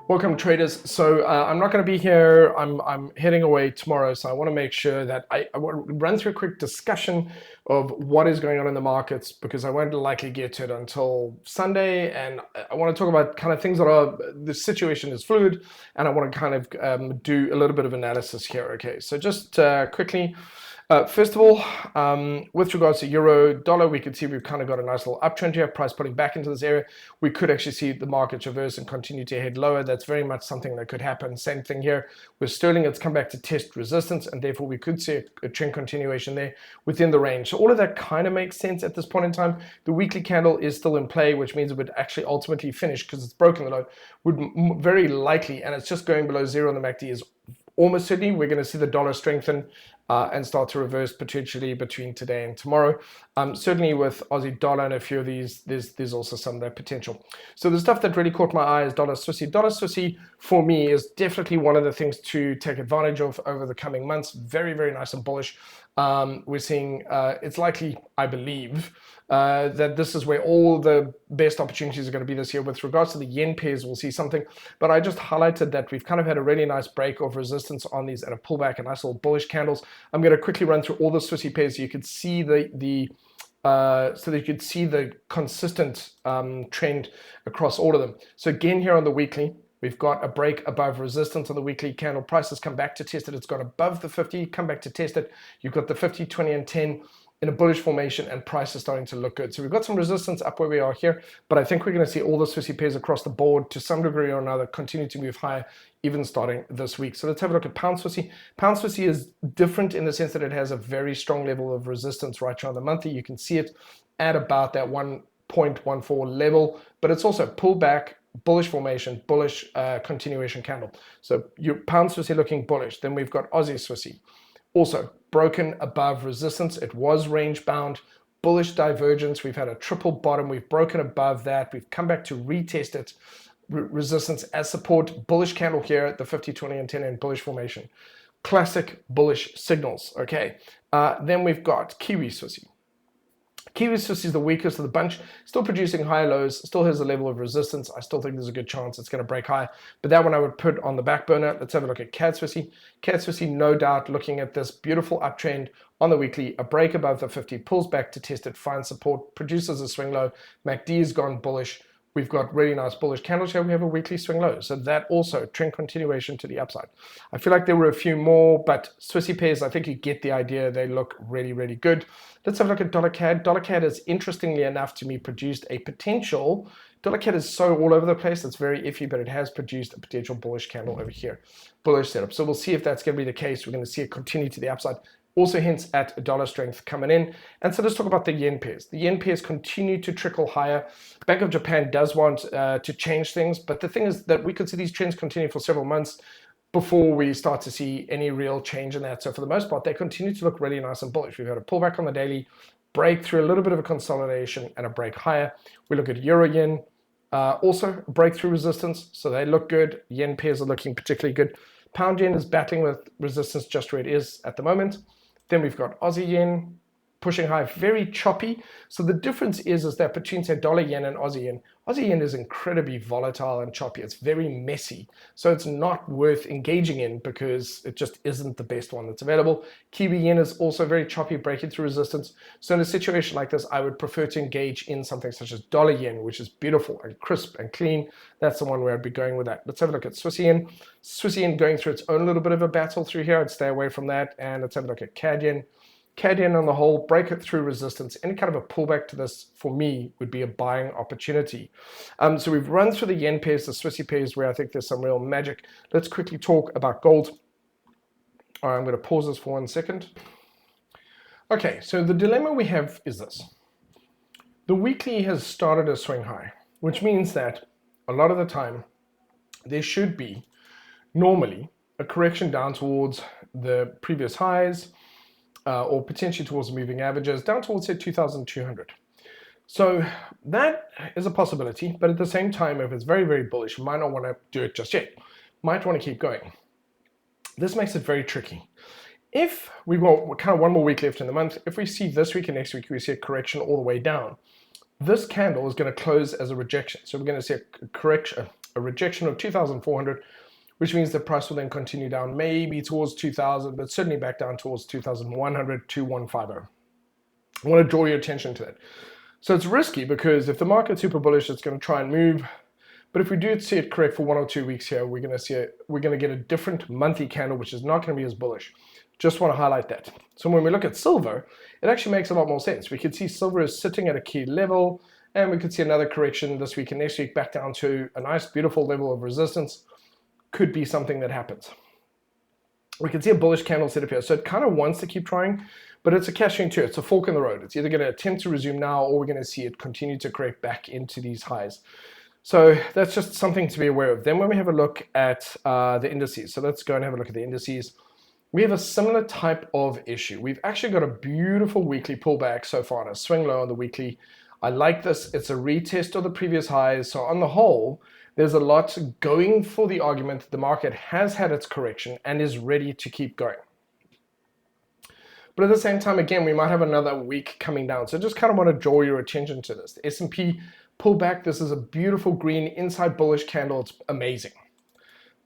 Welcome traders. So I'm not going to be here. I'm heading away tomorrow, so I want to make sure that I want to run through a quick discussion of what is going on in the markets, because I won't likely get to it until Sunday, and I want to talk about kind of things that are, the situation is fluid, and I want to kind of do a little bit of analysis here. Okay, so just quickly. First of all, with regards to euro dollar, we could see we've kind of got a nice little uptrend here, price putting back into this area. We could actually see the market reverse and continue to head lower. That's very much something that could happen. Same thing here with sterling. It's come back to test resistance, and therefore we could see a trend continuation there within the range. So all of that kind of makes sense at this point in time. The weekly candle is still in play, which means it would actually ultimately finish, because it's broken the low, would very likely, and it's just going below zero on the MACD, is almost certainly we're going to see the dollar strengthen and start to reverse potentially between today and tomorrow. Certainly with Aussie dollar and a few of these, there's also some of that potential. So the stuff that really caught my eye is dollar Swissy. Dollar Swissy for me is definitely one of the things to take advantage of over the coming months. Very, very nice and bullish. We're seeing it's likely, I believe, that this is where all the best opportunities are going to be this year. With regards to the yen pairs, we'll see something, but I just highlighted that we've kind of had a really nice break of resistance on these and a pullback and nice little bullish candles. I'm going to quickly run through all the Swissy pairs so you could see so that you could see the consistent trend across all of them. So again, here on the weekly, we've got a break above resistance on the weekly candle. Price has come back to test it. It's gone above the 50, come back to test it. You've got the 50, 20, and 10 in a bullish formation, and price is starting to look good. So we've got some resistance up where we are here, but I think we're going to see all the Swissy pairs across the board to some degree or another continue to move higher, even starting this week. So let's have a look at pound Swissy. Pound Swissy is different in the sense that it has a very strong level of resistance right here on the monthly. You can see it at about that 1.14 level, but it's also pulled back, bullish formation, bullish continuation candle. So your pound Swissy looking bullish. Then we've got Aussie Swissy, also broken above resistance. It was range bound, bullish divergence. We've had a triple bottom. We've broken above that. We've come back to retest it, resistance as support, bullish candle here at the 50, 20, and 10 in bullish formation. Classic bullish signals. Okay. Then we've got Kiwi Swissy. Kiwi Swissy is the weakest of the bunch, still producing higher lows, still has a level of resistance. I still think there's a good chance it's going to break higher, but that one I would put on the back burner. Let's have a look at CAD Swissy. CAD Swissy, no doubt, looking at this beautiful uptrend on the weekly, a break above the 50, pulls back to test it, finds support, produces a swing low. MACD has gone bullish. We've got really nice bullish candles here. We have a weekly swing low. So that also trend continuation to the upside. I feel like there were a few more, but Swissy pairs, I think you get the idea. They look really, really good. Let's have a look at dollar CAD. Dollar CAD has, interestingly enough to me, produced a potential. Dollar CAD is so all over the place. It's very iffy, but it has produced a potential bullish candle over here. Bullish setup. So we'll see if that's going to be the case. We're going to see it continue to the upside. Also hints at dollar strength coming in. And so let's talk about the yen pairs. The yen pairs continue to trickle higher. Bank of Japan does want to change things, but the thing is that we could see these trends continue for several months before we start to see any real change in that. So for the most part, they continue to look really nice and bullish. We've had a pullback on the daily, break through a little bit of a consolidation and a break higher. We look at euro yen, also breakthrough resistance. So they look good. Yen pairs are looking particularly good. Pound yen is battling with resistance just where it is at the moment. Then we've got Aussie yen pushing high, very choppy. So the difference is that between, say, dollar yen and Aussie yen is incredibly volatile and choppy. It's very messy. So it's not worth engaging in because it just isn't the best one that's available. Kiwi yen is also very choppy, breaking through resistance. So in a situation like this, I would prefer to engage in something such as dollar yen, which is beautiful and crisp and clean. That's the one where I'd be going with that. Let's have a look at Swiss yen. Swiss yen going through its own little bit of a battle through here. I'd stay away from that. And let's have a look at CAD yen. CAD yen on the whole, break it through resistance. Any kind of a pullback to this, for me, would be a buying opportunity. So we've run through the yen pairs, the Swissy pairs, where I think there's some real magic. Let's quickly talk about gold. All right, I'm going to pause this for 1 second. Okay, so the dilemma we have is this. The weekly has started a swing high, which means that a lot of the time there should be normally a correction down towards the previous highs, or potentially towards the moving averages, down towards, say, 2,200. So that is a possibility, but at the same time, if it's very, very bullish, you might not want to do it just yet. Might want to keep going. This makes it very tricky. If we've got kind of one more week left in the month, if we see this week and next week, we see a correction all the way down, this candle is going to close as a rejection. So we're going to see a correction, a rejection of 2,400, which means the price will then continue down maybe towards 2,000, but certainly back down towards 2,100 to 150. I want to draw your attention to that. So it's risky because if the market's super bullish, it's going to try and move. But if we do see it correct for 1 or 2 weeks here, we're going to get a different monthly candle, which is not going to be as bullish. Just want to highlight that. So when we look at silver, it actually makes a lot more sense. We could see silver is sitting at a key level, and we could see another correction this week and next week back down to a nice, beautiful level of resistance. Could be something that happens. We can see a bullish candle set up here. So it kind of wants to keep trying, but it's a catch-22. It's a fork in the road. It's either going to attempt to resume now, or we're going to see it continue to correct back into these highs. So that's just something to be aware of. Then when we have a look at the indices, so let's go and have a look at the indices. We have a similar type of issue. We've actually got a beautiful weekly pullback so far on a swing low on the weekly. I like this. It's a retest of the previous highs. So on the whole, there's a lot going for the argument that the market has had its correction and is ready to keep going. But at the same time, again, we might have another week coming down. So just kind of want to draw your attention to this. The S&P pullback. This is a beautiful green inside bullish candle. It's amazing.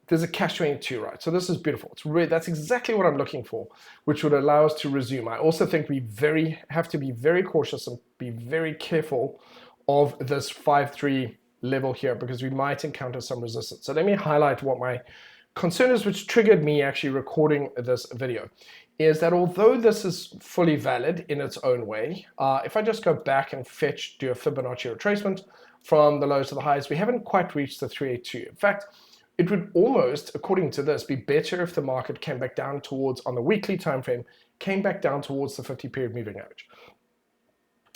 There's a catch-22, right? So this is beautiful. That's exactly what I'm looking for, which would allow us to resume. I also think we have to be very cautious and be very careful of this 5-3 level here, because we might encounter some resistance. So let me highlight what my concern is, which triggered me actually recording this video, is that although this is fully valid in its own way, if I just go back and do a Fibonacci retracement from the lows to the highs, we haven't quite reached the 382. In fact, it would almost, according to this, be better if the market came back down towards, on the weekly time frame, came back down towards the 50-period moving average.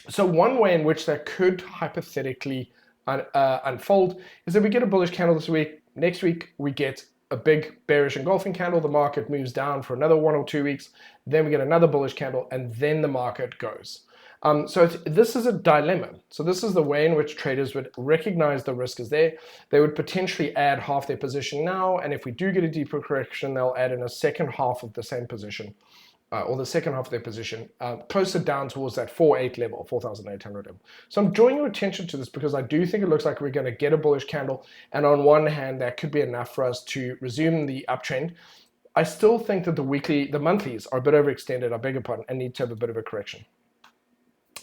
So one way in which that could hypothetically unfold is that we get a bullish candle this week. Next week, we get a big bearish engulfing candle. The market moves down for another 1 or 2 weeks. Then we get another bullish candle, and then the market goes. So this is a dilemma. So this is the way in which traders would recognize the risk is there. They would potentially add half their position now, and if we do get a deeper correction, they'll add in a second half of the same position, or the second half of their position, closer down towards that 4.8 level, 4,800 level. So I'm drawing your attention to this because I do think it looks like we're going to get a bullish candle, and on one hand, that could be enough for us to resume the uptrend. I still think that the monthlies are a bit overextended, I beg your pardon, and need to have a bit of a correction.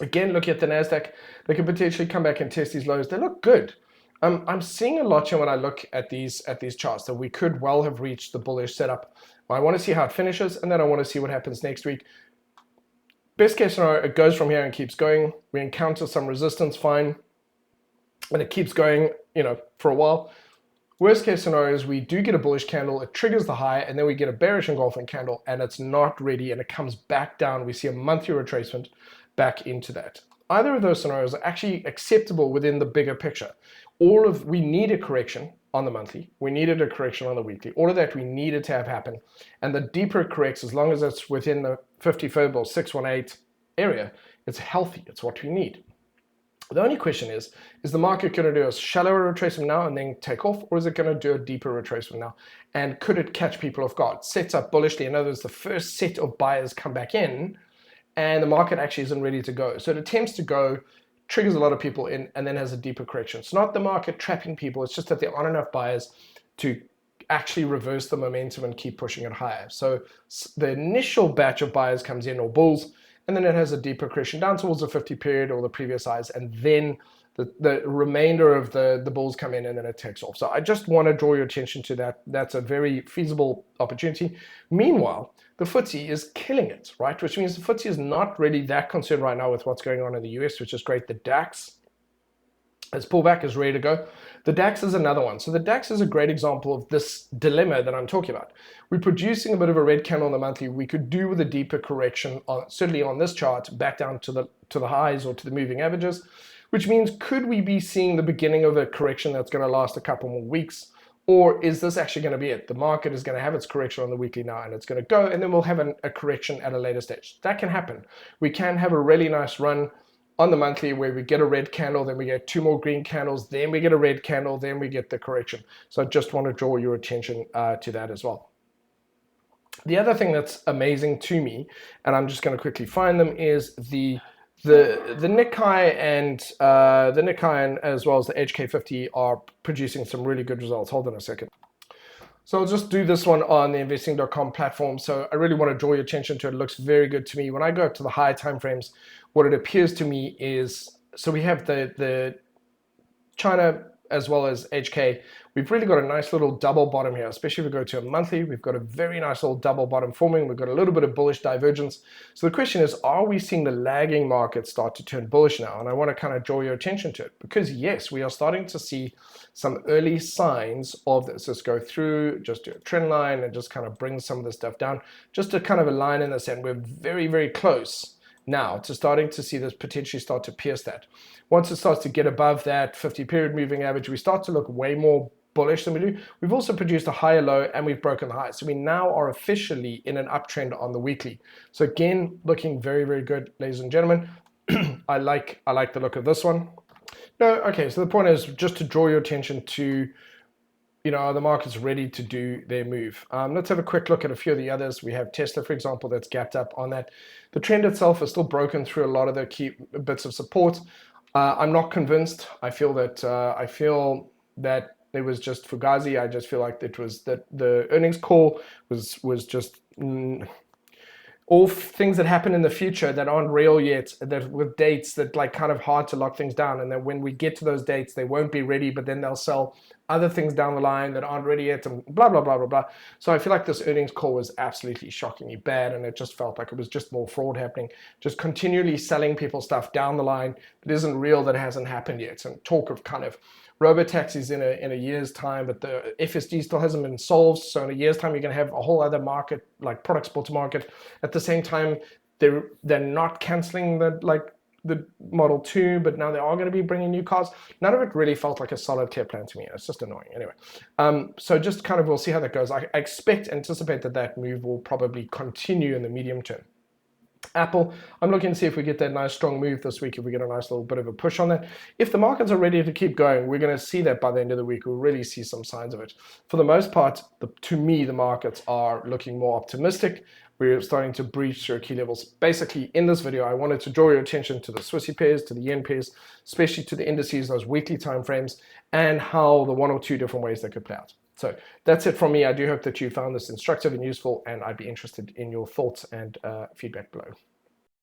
Again, looking at the NASDAQ, they could potentially come back and test these lows. They look good. I'm seeing a lot here when I look at these charts that we could well have reached the bullish setup. I want to see how it finishes, and then I want to see what happens next week. Best case scenario, it goes from here and keeps going. We encounter some resistance, fine, and it keeps going, for a while. Worst case scenario is we do get a bullish candle, it triggers the high, and then we get a bearish engulfing candle, and it's not ready, and it comes back down. We see a monthly retracement back into that. Either of those scenarios are actually acceptable within the bigger picture. We need a correction on the monthly. We needed a correction on the weekly. All of that we needed to have happen. And the deeper it corrects, as long as it's within the 50 Fib 618 area, it's healthy. It's what we need. The only question is the market going to do a shallower retracement now and then take off, or is it going to do a deeper retracement now? And could it catch people off guard? Sets up bullishly. In other words, the first set of buyers come back in, and the market actually isn't ready to go. So it attempts to go, triggers a lot of people in, and then has a deeper correction. It's not the market trapping people. It's just that there aren't enough buyers to actually reverse the momentum and keep pushing it higher. So the initial batch of buyers comes in, or bulls, and then it has a deeper correction down towards the 50 period or the previous highs, and then the remainder of the bulls come in, and then it takes off. So I just want to draw your attention to that. That's a very feasible opportunity. Meanwhile, the FTSE is killing it, right? Which means the FTSE is not really that concerned right now with what's going on in the US, which is great. The DAX has pulled back, is ready to go. The DAX is another one. So the DAX is a great example of this dilemma that I'm talking about. We're producing a bit of a red candle on the monthly. We could do with a deeper correction, certainly on this chart, back down to the highs or to the moving averages, which means could we be seeing the beginning of a correction that's going to last a couple more weeks? Or is this actually going to be it? The market is going to have its correction on the weekly now, and it's going to go, and then we'll have a correction at a later stage. That can happen. We can have a really nice run on the monthly where we get a red candle, then we get 2 more green candles, then we get a red candle, then we get the correction. So I just want to draw your attention to that as well. The other thing that's amazing to me, and I'm just going to quickly find them, is the the Nikkei and as well as the HK50 are producing some really good results. Hold on a second. So I'll just do this one on the investing.com platform. So I really want to draw your attention to it. It looks very good to me. When I go up to the higher time frames, what it appears to me is, so we have the China as well as HK. We've really got a nice little double bottom here, especially if we go to a monthly. We've got a very nice little double bottom forming. We've got a little bit of bullish divergence. So the question is, are we seeing the lagging market start to turn bullish now? And I want to kind of draw your attention to it, because yes, we are starting to see some early signs of this. Let's go through, just do a trend line and just kind of bring some of this stuff down, just to kind of align in this, and we're very, very close now to starting to see this potentially start to pierce that. Once it starts to get above that 50 period moving average, we start to look way more bullish than we do. We've also produced a higher low and we've broken the high. So we now are officially in an uptrend on the weekly. So again, looking very, very good, ladies and gentlemen. I like the look of this one. No, okay, so the point is just to draw your attention to, the market's ready to do their move. Let's have a quick look at a few of the others. We have Tesla, for example, that's gapped up on that. The trend itself is still broken through a lot of the key bits of support. I'm not convinced. I feel that it was just fugazi. I just feel like it was that the earnings call was just all things that happen in the future that aren't real yet, that with dates that like kind of hard to lock things down, and then when we get to those dates they won't be ready, but then they'll sell other things down the line that aren't ready yet, and blah blah blah blah blah. So I feel like this earnings call was absolutely shockingly bad, and it just felt like it was just more fraud happening, just continually selling people stuff down the line that isn't real, that hasn't happened yet, and talk of kind of robo-taxis in a year's time, but the FSD still hasn't been solved. So in a year's time, you're going to have a whole other market, like product sports market. At the same time, they're not canceling the Model 2, but now they are going to be bringing new cars. None of it really felt like a solid care plan to me. It's just annoying. Anyway, so just kind of we'll see how that goes. I anticipate that move will probably continue in the medium term. Apple, I'm looking to see if we get that nice strong move this week, if we get a nice little bit of a push on that. If the markets are ready to keep going, we're going to see that by the end of the week. We'll really see some signs of it. For the most part, to me, the markets are looking more optimistic. We're starting to breach their key levels. Basically, in this video, I wanted to draw your attention to the Swissy pairs, to the yen pairs, especially to the indices, those weekly time frames, and how the one or two different ways they could play out. So that's it from me. I do hope that you found this instructive and useful, and I'd be interested in your thoughts and feedback below.